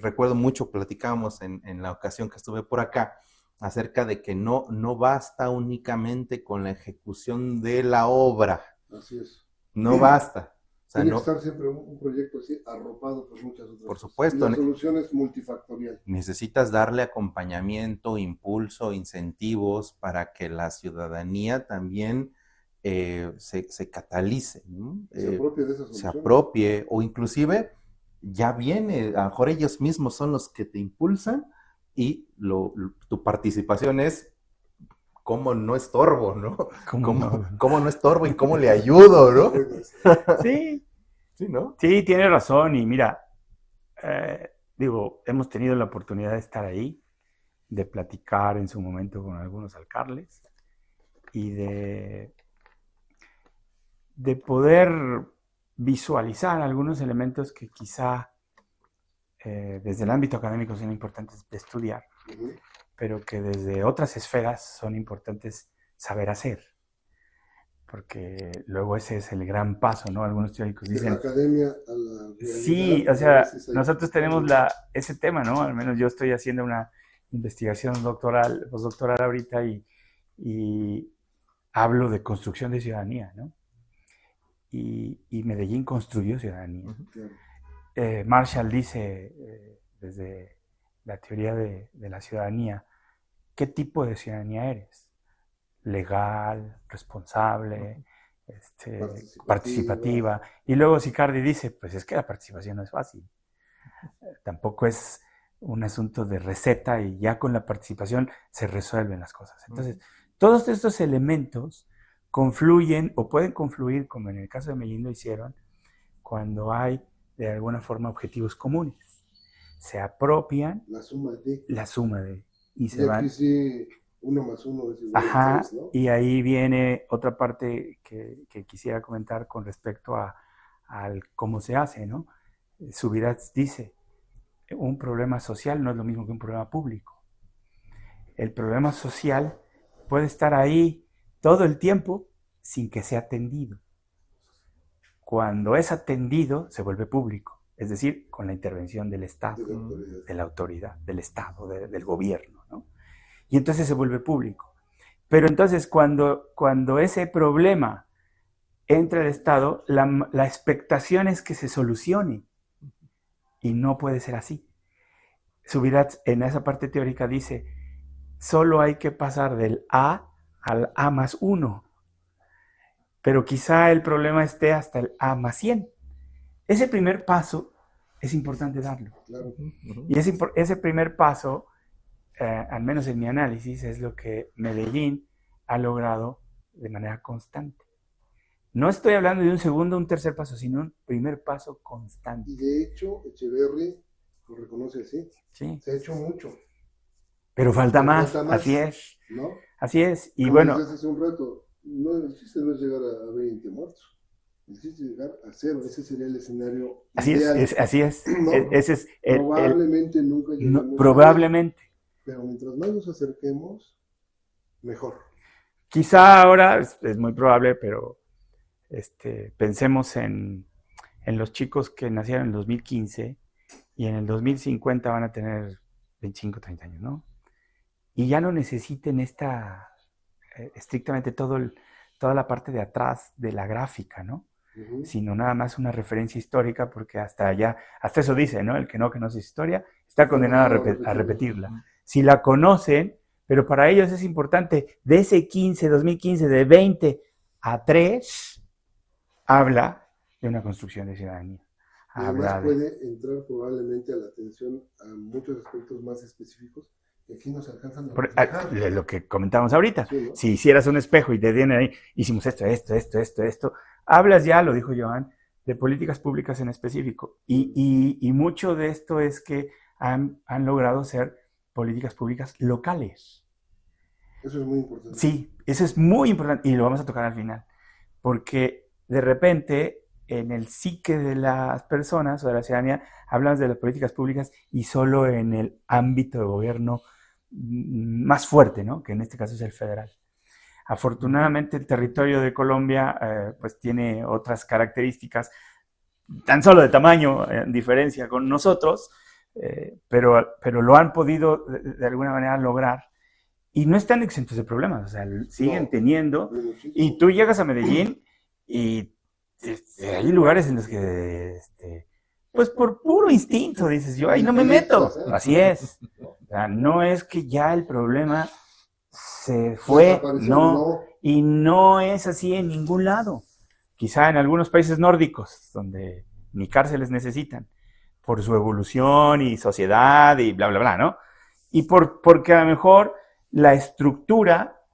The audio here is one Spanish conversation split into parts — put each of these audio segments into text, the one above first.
Recuerdo mucho, platicábamos en la ocasión que estuve por acá, acerca de que no basta únicamente con la ejecución de la obra. Así es. No basta. O sea, Tiene que no, estar siempre un proyecto así arropado por muchas otras por cosas. Y supuesto, la solución es multifactorial. necesitas darle acompañamiento, impulso, incentivos para que la ciudadanía también se catalice, ¿no? Se apropie de esas Se soluciones. apropie, o inclusive ya viene, a lo mejor ellos mismos son los que te impulsan y tu participación es cómo no estorbo, ¿no? ¿Cómo no estorbo y cómo le ayudo, ¿no? Sí, Sí, ¿no? sí, tiene razón. Y mira, digo, hemos tenido la oportunidad de estar ahí, de platicar en su momento con algunos alcaldes y de poder visualizar algunos elementos que quizá desde el ámbito académico son importantes de estudiar, pero que desde otras esferas son importantes saber hacer. Porque luego ese es el gran paso, ¿no? Algunos teóricos dicen... De la academia a la realidad. Sí, o sea, nosotros tenemos ese tema, ¿no? Al menos yo estoy haciendo una investigación postdoctoral ahorita y hablo de construcción de ciudadanía, ¿no? Y Medellín construyó ciudadanía. Marshall dice, desde la teoría de la ciudadanía, ¿qué tipo de ciudadanía eres? Legal, responsable, participativa. Y luego Sicardi dice, pues es que la participación no es fácil. Tampoco es un asunto de receta y ya con la participación se resuelven las cosas. Entonces, todos estos elementos confluyen o pueden confluir, como en el caso de Medellín lo hicieron, cuando hay de alguna forma objetivos comunes. Se apropian la suma de y se van. Sí, 1 más 1 es igual a 3, ¿no? Y ahí viene otra parte que quisiera comentar con respecto al cómo se hace, ¿no? Subirats dice, un problema social no es lo mismo que un problema público. El problema social puede estar ahí todo el tiempo sin que sea atendido. Cuando es atendido, se vuelve público, es decir, con la intervención del Estado, de la autoridad, del Estado, del gobierno, ¿no? Y entonces se vuelve público. Pero entonces cuando ese problema entra al Estado, la expectación es que se solucione. Y no puede ser así. Subirats en esa parte teórica dice, solo hay que pasar del A al A más 1. Pero quizá el problema esté hasta el A más 100. Ese primer paso es importante darlo. Claro. Y ese primer paso, al menos en mi análisis, es lo que Medellín ha logrado de manera constante. No estoy hablando de un segundo o un tercer paso, sino un primer paso constante. Y de hecho, Echeverry lo reconoce así. Sí. Se ha hecho mucho. Pero falta más, así es. ¿No? Así es. Y como bueno. Hace un rato, no, el chiste no es llegar a 20 muertos. El chiste es llegar a 0. Ese sería el escenario ideal. Así es. ¿No? Ese es probablemente nunca lleguemos. No, probablemente. Pero mientras más nos acerquemos, mejor. Quizá ahora es muy probable, pero pensemos en los chicos que nacieron en el 2015 y en el 2050 van a tener 25, 30 años, ¿no? Y ya no necesiten estrictamente toda la parte de atrás de la gráfica, ¿no? Sino nada más una referencia histórica, porque hasta eso dice, ¿no? El que no conoce historia está condenado a repetirla. Si la conocen, pero para ellos es importante, de ese 2015, de 20 a 3, habla de una construcción de ciudadanía. Además puede entrar probablemente a la atención a muchos aspectos más específicos que aquí nos alcanzan a reflejar. Lo que comentamos ahorita. Sí, ¿no? Si hicieras un espejo y te tienen ahí, hicimos esto, hablas ya, lo dijo Joan, de políticas públicas en específico. Y mucho de esto es que han logrado ser políticas públicas locales. Eso es muy importante. Sí, eso es muy importante y lo vamos a tocar al final. Porque de repente, en el psique de las personas o de la ciudadanía, hablamos de las políticas públicas y solo en el ámbito de gobierno más fuerte, ¿no? Que en este caso es el federal. Afortunadamente el territorio de Colombia pues tiene otras características, tan solo de tamaño, en diferencia con nosotros, pero lo han podido de alguna manera lograr. Y no están exentos de problemas, o sea, siguen teniendo. Y tú llegas a Medellín y hay lugares en los que, pues por puro instinto, dices, yo ahí no me meto. Así es. O sea, no es que ya el problema se fue, no, y no es así en ningún lado. Quizá en algunos países nórdicos, donde ni cárceles necesitan, por su evolución y sociedad y bla, bla, bla, ¿no? Y porque a lo mejor la estructura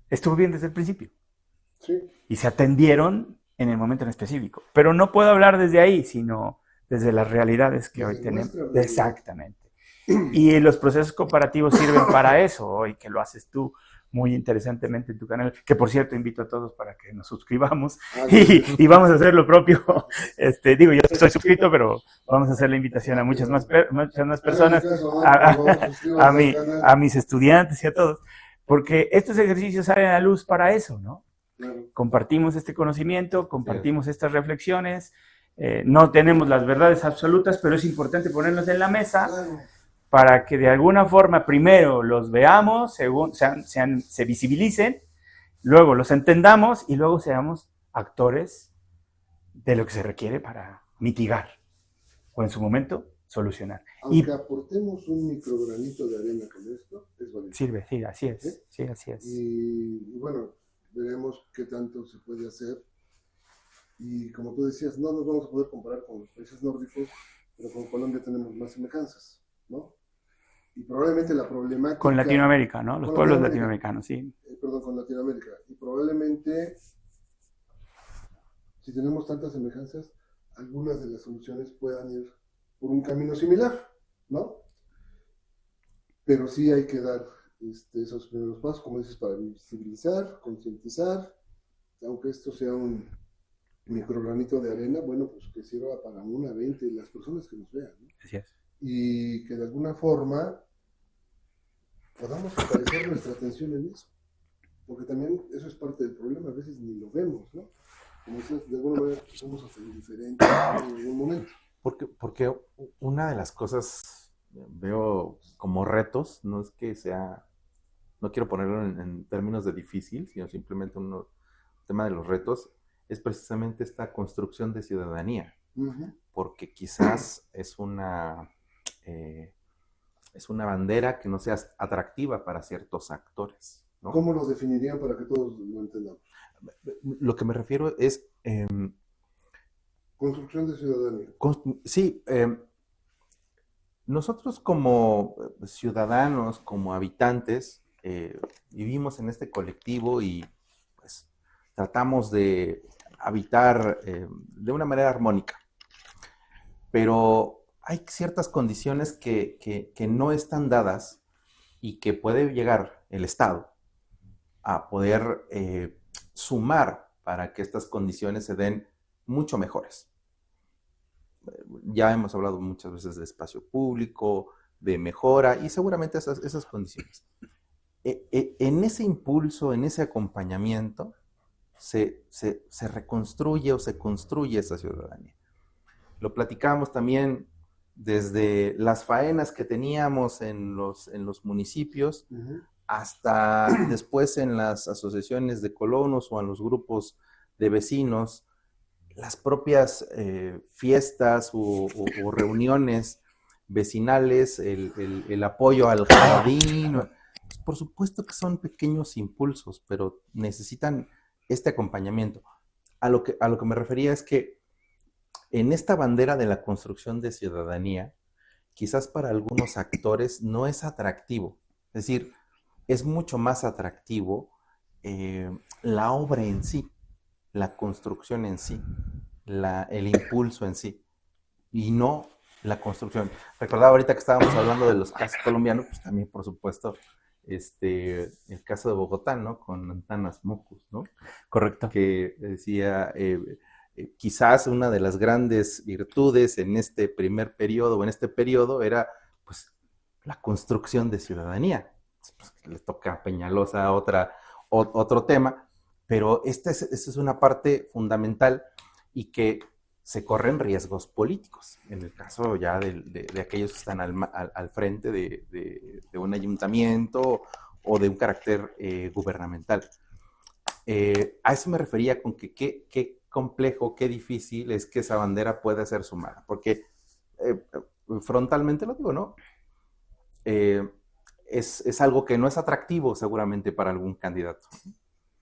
estuvo bien desde el principio. Sí. Y se atendieron en el momento en específico. Pero no puedo hablar desde ahí, sino desde las realidades que hoy tenemos. Exactamente. Y los procesos comparativos sirven para eso, hoy que lo haces tú muy interesantemente en tu canal, que por cierto invito a todos para que nos suscribamos y vamos a hacer lo propio. Digo, yo estoy suscrito, pero vamos a hacer la invitación a muchas más personas, a mis estudiantes y a todos, porque estos ejercicios salen a la luz para eso, ¿no? Compartimos este conocimiento, compartimos estas reflexiones, no tenemos las verdades absolutas, pero es importante ponernos en la mesa para que de alguna forma primero los veamos, se visibilicen, luego los entendamos y luego seamos actores de lo que se requiere para mitigar o en su momento solucionar. Aunque aportemos un microgranito de arena con esto, es valioso. Sirve, sí, así es. ¿Sí? Sí, así es. Y bueno, veremos qué tanto se puede hacer. Y como tú decías, no nos vamos a poder comparar con los países nórdicos, pero con Colombia tenemos más semejanzas, ¿no? Y probablemente la problemática... Con Latinoamérica, ¿no? Los pueblos latinoamericanos, sí. Perdón, con Latinoamérica. Y probablemente, si tenemos tantas semejanzas, algunas de las soluciones puedan ir por un camino similar, ¿no? Pero sí hay que dar esos primeros pasos, como dices, para visibilizar, concientizar, aunque esto sea un microgranito de arena, bueno, pues que sirva para 1, 20 las personas que nos vean, ¿no? Así es. Y que de alguna forma podamos focalizar nuestra atención en eso, porque también eso es parte del problema, a veces ni lo vemos, ¿no? Como dices, de alguna manera somos hasta indiferentes en algún momento. Porque una de las cosas veo como retos, no es que sea, no quiero ponerlo en términos de difícil, sino simplemente un tema de los retos, es precisamente esta construcción de ciudadanía, porque quizás es una bandera que no sea atractiva para ciertos actores, ¿no? ¿Cómo lo definirían para que todos lo entendamos? Lo que me refiero es... construcción de ciudadanía. Sí, nosotros como ciudadanos, como habitantes, vivimos en este colectivo y pues tratamos de habitar de una manera armónica, pero hay ciertas condiciones que no están dadas y que puede llegar el Estado a poder sumar para que estas condiciones se den mucho mejores. Ya hemos hablado muchas veces de espacio público, de mejora y seguramente esas condiciones. En ese impulso, en ese acompañamiento, se reconstruye o se construye esa ciudadanía. Lo platicamos también desde las faenas que teníamos en los municipios, hasta después en las asociaciones de colonos o en los grupos de vecinos, las propias fiestas o reuniones vecinales, el apoyo al jardín. Pues por supuesto que son pequeños impulsos, pero necesitan este acompañamiento. A lo que me refería es que en esta bandera de la construcción de ciudadanía, quizás para algunos actores no es atractivo. Es decir, es mucho más atractivo la obra en sí, la construcción en sí, el impulso en sí, y no la construcción. Recordaba ahorita que estábamos hablando de los casos colombianos, pues también, por supuesto, el caso de Bogotá, ¿no? Con Antanas Mockus, ¿no? Correcto. Que decía, quizás una de las grandes virtudes en este primer periodo, o en este periodo, era, pues, la construcción de ciudadanía. Pues, le toca a Peñalosa otra otro tema, pero esta es una parte fundamental y que se corren riesgos políticos, en el caso ya de aquellos que están al frente de un ayuntamiento o de un carácter gubernamental. A eso me refería con que qué complejo, qué difícil es que esa bandera pueda ser sumada, porque frontalmente lo digo, ¿no? Es algo que no es atractivo seguramente para algún candidato,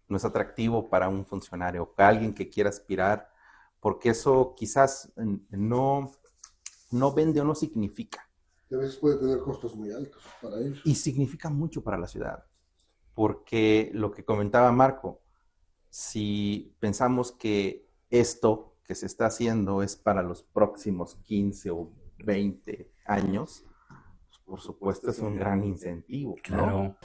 no es atractivo para un funcionario, para alguien que quiera aspirar, porque eso quizás no vende o no significa. Y a veces puede tener costos muy altos para ellos. Y significa mucho para la ciudad, porque lo que comentaba Marco, si pensamos que esto que se está haciendo es para los próximos 15 o 20 años, por supuesto es un gran incentivo, ¿no? Claro.